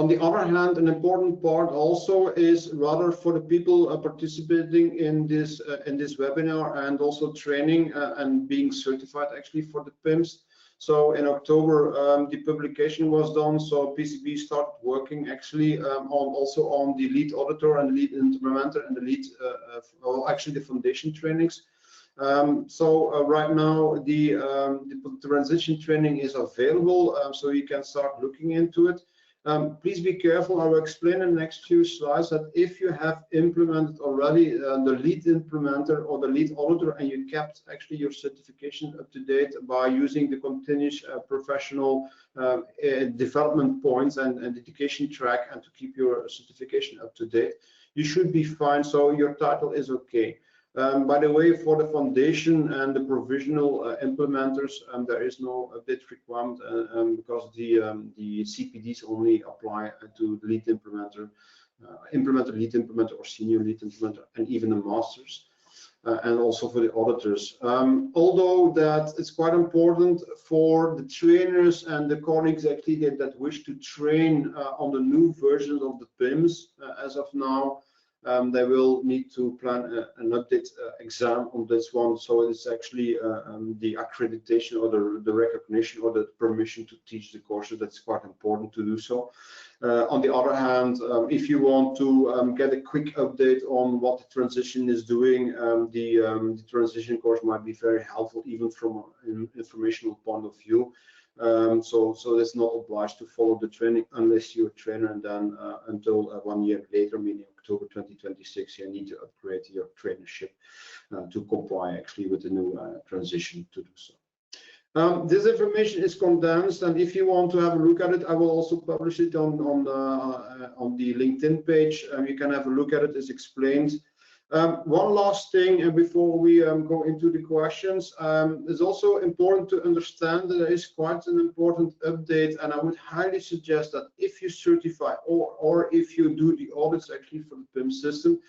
the other hand, an important part also is rather for the people participating in this webinar and also training and being certified actually for the PIMS. So in October, the publication was done. So PCB started working actually also on the lead auditor and lead implementer and the lead, actually the foundation trainings. So right now the transition training is available, so you can start looking into it. Please be careful. I will explain in the next few slides that if you have implemented already the lead implementer or the lead auditor and you kept actually your certification up to date by using the continuous professional development points and education track and to keep your certification up to date, you should be fine. So your title is okay. By the way, for the foundation and the provisional implementers, there is no update requirement because the CPDs only apply to the lead implementer, lead implementer or senior lead implementer, and even the masters, and also for the auditors. Although that it's quite important for the trainers and the colleagues actually that wish to train on the new versions of the PIMS as of now. they will need to plan an update exam on this one. So it's actually the accreditation or the recognition or the permission to teach the courses. That's quite important to do so. On the other hand, if you want to get a quick update on what the transition is doing, the transition course might be very helpful even from an informational point of view. So it's not obliged to follow the training unless you're a trainer, and then until 1 year later, meaning October 2026, you need to upgrade your trainership to comply actually with the new transition to do so. This information is condensed, and if you want to have a look at it, I will also publish it on the LinkedIn page. You can have a look at it. It's explained. One last thing, and before we go into the questions, it's also important to understand that there is quite an important update, and I would highly suggest that if you certify or if you do the audits actually for the PIMS system,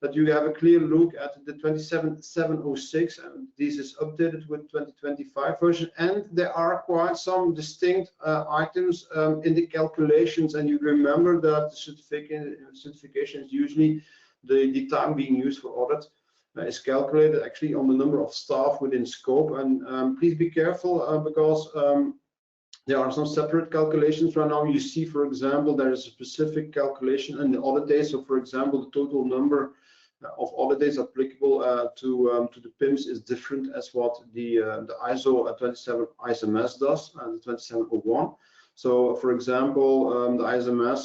that you have a clear look at the 27706, and this is updated with 2025 version, and there are quite some distinct items in the calculations, and you remember that the certification is usually the time being used for audit is calculated actually on the number of staff within scope, and please be careful because there are some separate calculations right now. You see, for example, there is a specific calculation in the audit days. So, for example, the total number of audit days applicable to the PIMS is different as what the ISO 27 ISMS does, the 2701. So, for example, the ISMS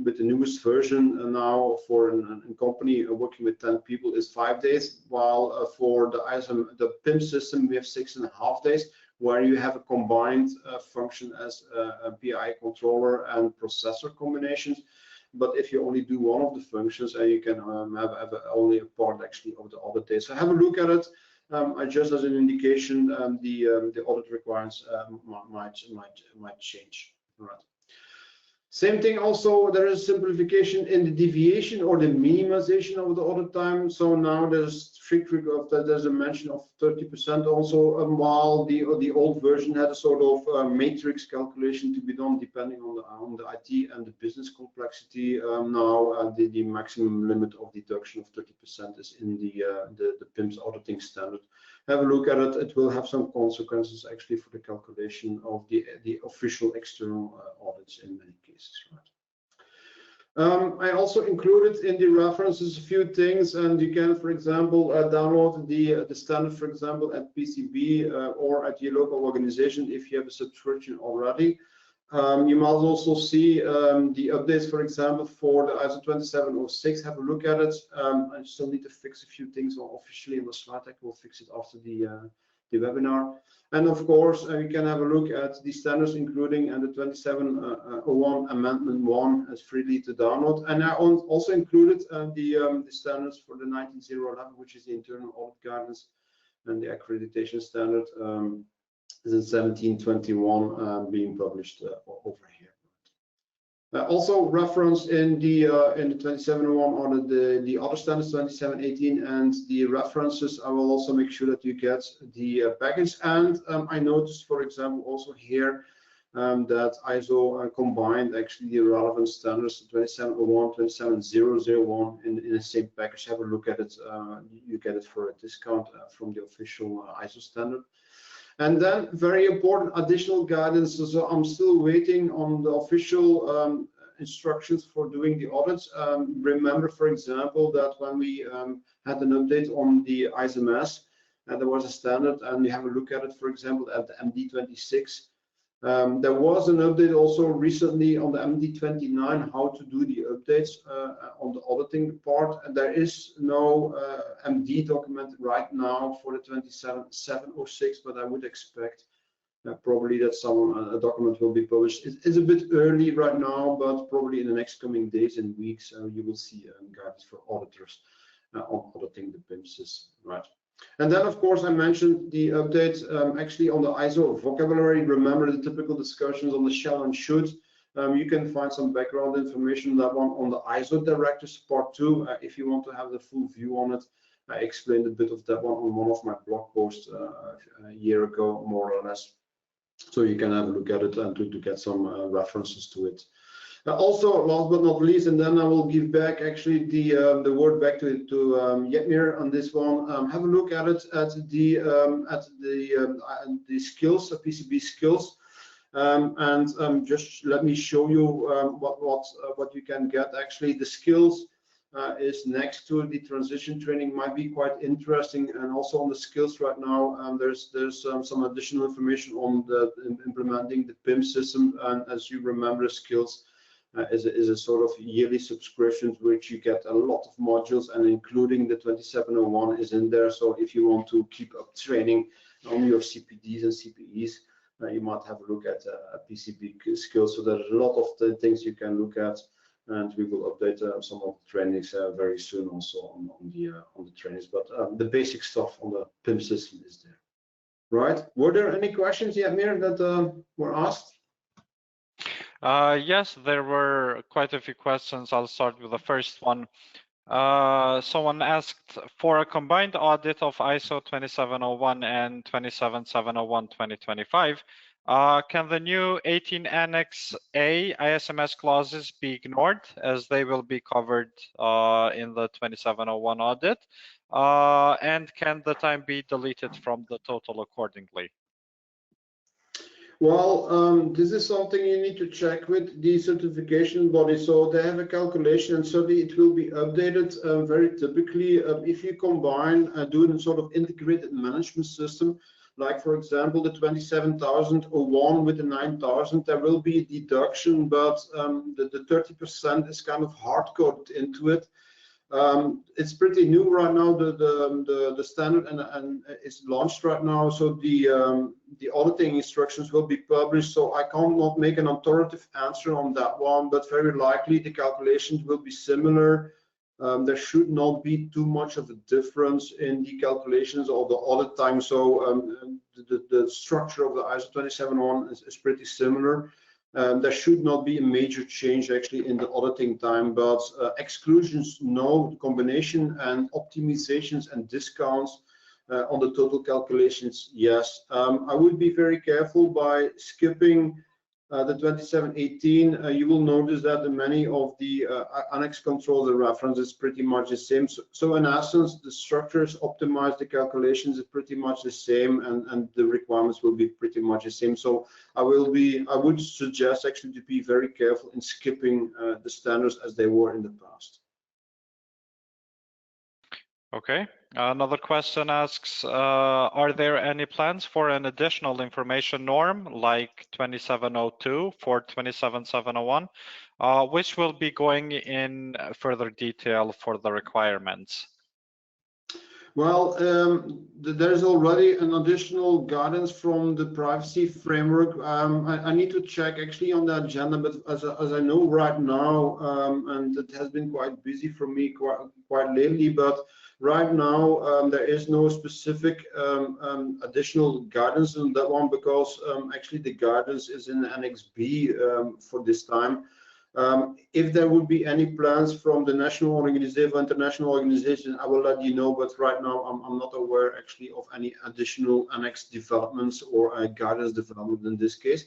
with the newest version now for a company working with 10 people is 5 days, while for the PIMS system we have 6.5 days, where you have a combined function as a PI controller and processor combinations. But if you only do one of the functions, you can have only a part actually of the audit day. So have a look at it. Just as an indication, the audit requirements might change. All right. Same thing also, there is simplification in the deviation or the minimization of the audit time. So now there's there's a mention of 30% also, while the old version had a sort of matrix calculation to be done depending on the IT and the business complexity. Now the maximum limit of deduction of 30% is in the PIMS auditing standard. Have a look at it. It will have some consequences actually for the calculation of the official external audits in many cases. Right. I also included in the references a few things, and you can, for example, download the standard, for example, at PCB or at your local organization if you have a subscription already. You must also see the updates, for example, for the ISO 2706. Have a look at it. I still need to fix a few things officially in the slide deck. We'll fix it after the webinar. And of course, you can have a look at the standards, including the 2701 Amendment 1 as freely to download. And I also included the standards for the 19011, which is the internal audit guidance, and the accreditation standard. Is in 1721 being published over here. Also referenced in the 2701 or the other standards 2718 and the references. I will also make sure that you get the package. And I noticed, for example, also here that ISO combined actually the relevant standards 2701, 27001 in the same package. Have a look at it. You get it for a discount from the official ISO standard. And then very important additional guidance. So I'm still waiting on the official instructions for doing the audits. Remember, for example, that when we had an update on the ISMS, there was a standard, and you have a look at it, for example, at the MD26. There was an update also recently on the MD29, how to do the updates on the auditing part. And there is no MD document right now for the 27706, but I would expect probably that a document will be published. It's a bit early right now, but probably in the next coming days and weeks, you will see guidance for auditors on auditing the PIMS system, right? And then, of course, I mentioned the update actually on the ISO vocabulary. Remember the typical discussions on the shall and should. You can find some background information on that one on the ISO directives part 2. If you want to have the full view on it, I explained a bit of that one on one of my blog posts a year ago, more or less. So you can have a look at it and to get some references to it. Also, last but not least, and then I will give back actually the word back to Jetmir on this one. Have a look at it at the skills, PCB skills, and just let me show you what you can get. Actually, the skills is next to the transition training, might be quite interesting, and also on the skills right now. There's some additional information on the implementing the PIMS system, and as you remember, skills is a sort of yearly subscription which you get a lot of modules, and including the 2701 is in there. So if you want to keep up training on your CPDs and CPEs, you might have a look at PCB skills. So there's a lot of the things you can look at, and we will update some of the trainings very soon also on the trainings. But the basic stuff on the PIM system is there. Right? Were there any questions yet, Mir, that were asked? Yes, there were quite a few questions. I'll start with the first one. Someone asked, for a combined audit of ISO 27001 and 27701 2025, can the new 18 Annex A ISMS clauses be ignored, as they will be covered in the 2701 audit? And can the time be deleted from the total accordingly? Well, this is something you need to check with the certification body. So they have a calculation, and certainly it will be updated very typically. If you combine do a sort of integrated management system, like for example the 27001 with the 9000, there will be a deduction, but the 30% is kind of hard coded into it. It's pretty new right now, the standard, and it's launched right now. So the auditing instructions will be published. So I cannot make an authoritative answer on that one, but very likely the calculations will be similar. There should not be too much of a difference in the calculations or the audit time. So the structure of the ISO 27001 is pretty similar. There should not be a major change actually in the auditing time, but exclusions, no. Combination and optimizations and discounts on the total calculations, yes. I would be very careful by skipping the 2718. You will notice that in many of the annex controls, the reference is pretty much the same. So in essence, the structures optimize, the calculations is pretty much the same, and the requirements will be pretty much the same. So I would suggest actually to be very careful in skipping the standards as they were in the past. Okay. Another question asks, are there any plans for an additional information norm like 2702 for 27701, which will be going in further detail for the requirements? Well, there's already an additional guidance from the privacy framework. I need to check actually on the agenda, but as I know right now, and it has been quite busy for me quite lately, but right now there is no specific additional guidance on that one, because actually the guidance is in Annex B for this time. If there would be any plans from the national organization, international organization, I will let you know, but right now I'm not aware actually of any additional annex developments or guidance development in this case.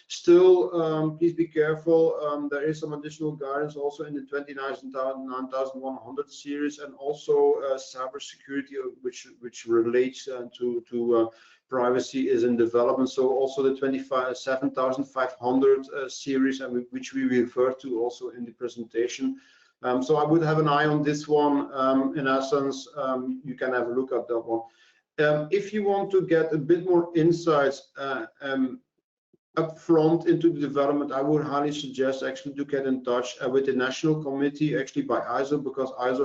Still, please be careful. There is some additional guidance also in the 29100 series, and also cybersecurity, which relates to privacy, is in development. So also the 27500 series, and which we refer to also in the presentation. So I would have an eye on this one. In essence, you can have a look at that one. If you want to get a bit more insights upfront into the development, I would highly suggest actually to get in touch with the national committee, actually by ISO, because ISO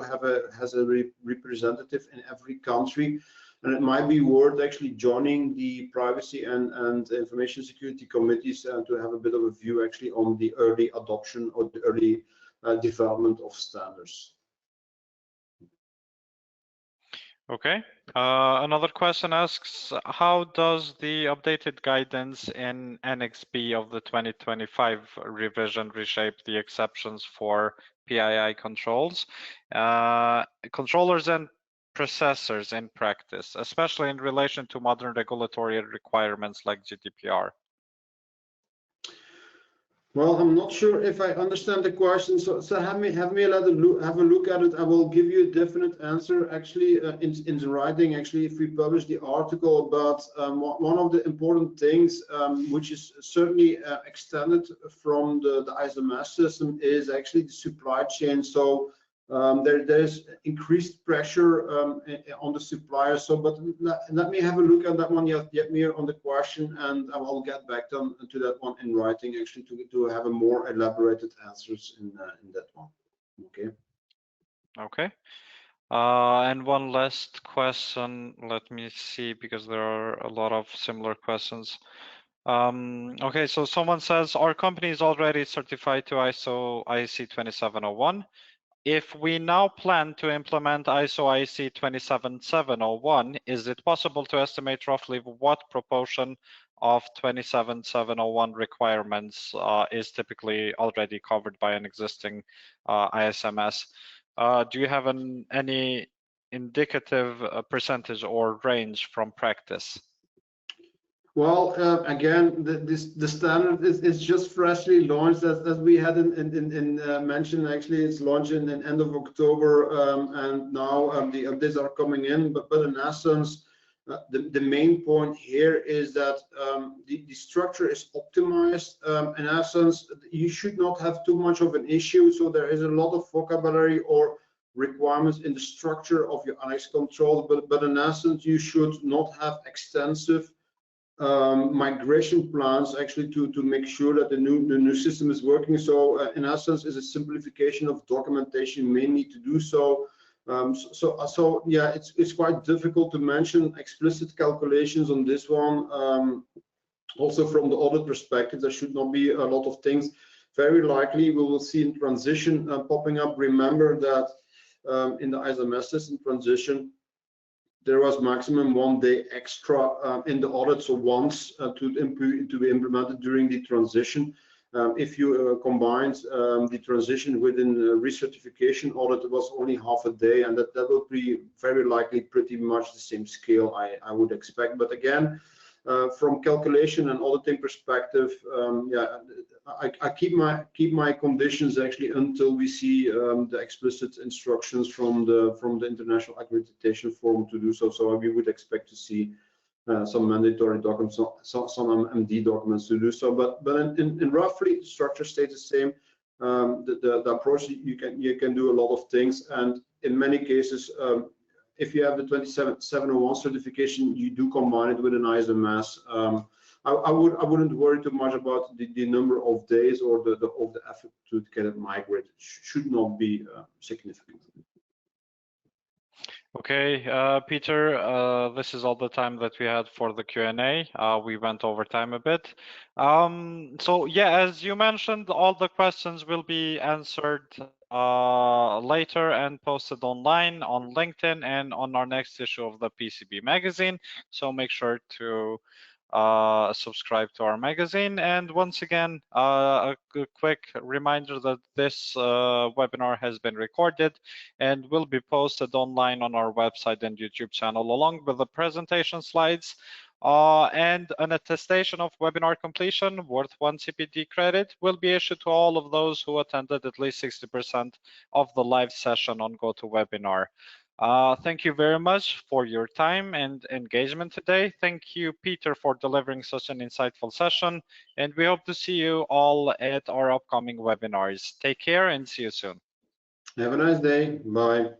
has a representative in every country, and it might be worth actually joining the privacy and information security committees to have a bit of a view actually on the early adoption or the early development of standards. Okay. Another question asks, how does the updated guidance in Annex B of the 2025 revision reshape the exceptions for PII controls, controllers and processors in practice, especially in relation to modern regulatory requirements like GDPR? Well, I'm not sure if I understand the question. So have me have a look at it. I will give you a definite answer. Actually, in writing. Actually, if we publish the article, but one of the important things, which is certainly extended from the ISMS system, is actually the supply chain. So there's increased pressure on the suppliers. So, but let me have a look at that one yet more on the question, and I will get back to that one in writing, actually, to have a more elaborated answers in that one. Okay. Okay. And one last question. Let me see, because there are a lot of similar questions. Okay, so someone says our company is already certified to ISO IEC 27701. If we now plan to implement ISO IEC 27701, is it possible to estimate roughly what proportion of 27701 requirements is typically already covered by an existing ISMS? Do you have any indicative percentage or range from practice? Well, again, the standard is just freshly launched, as we had mentioned. Actually, it's launched in the end of October, and now the updates are coming in. But in essence, the main point here is that the structure is optimized. In essence, you should not have too much of an issue. So there is a lot of vocabulary or requirements in the structure of your annex controls, but in essence, you should not have extensive migration plans actually to make sure that the new system is working. So in essence, is a simplification of documentation may need to do so. So yeah, it's quite difficult to mention explicit calculations on this one. Also from the audit perspective, there should not be a lot of things. Very likely we will see in transition popping up. Remember that in the ISMS system transition, there was maximum 1 day extra in the audit, so once to be implemented during the transition. If you combined the transition within the recertification audit, it was only half a day, and that will be very likely pretty much the same scale I would expect. But again, from calculation and auditing perspective, yeah, I keep my conditions actually until we see the explicit instructions from the international accreditation forum to do so. So we would expect to see some mandatory documents, some MD documents to do so. But in roughly the structure stays the same. The approach, you can do a lot of things, and in many cases, if you have the 27701 certification, you do combine it with an ISMS. I wouldn't worry too much about the number of days or the effort to get it migrated. Should not be significant. Okay, Peter, this is all the time that we had for the Q&A. We went over time a bit. So yeah, as you mentioned, all the questions will be answered later and posted online on LinkedIn and on our next issue of the PCB magazine. So make sure to subscribe to our magazine. And once again, a quick reminder that this webinar has been recorded and will be posted online on our website and YouTube channel, along with the presentation slides. And an attestation of webinar completion worth 1 CPD credit will be issued to all of those who attended at least 60% of the live session on GoToWebinar. Thank you very much for your time and engagement today. Thank you, Peter, for delivering such an insightful session. And we hope to see you all at our upcoming webinars. Take care and see you soon. Have a nice day. Bye.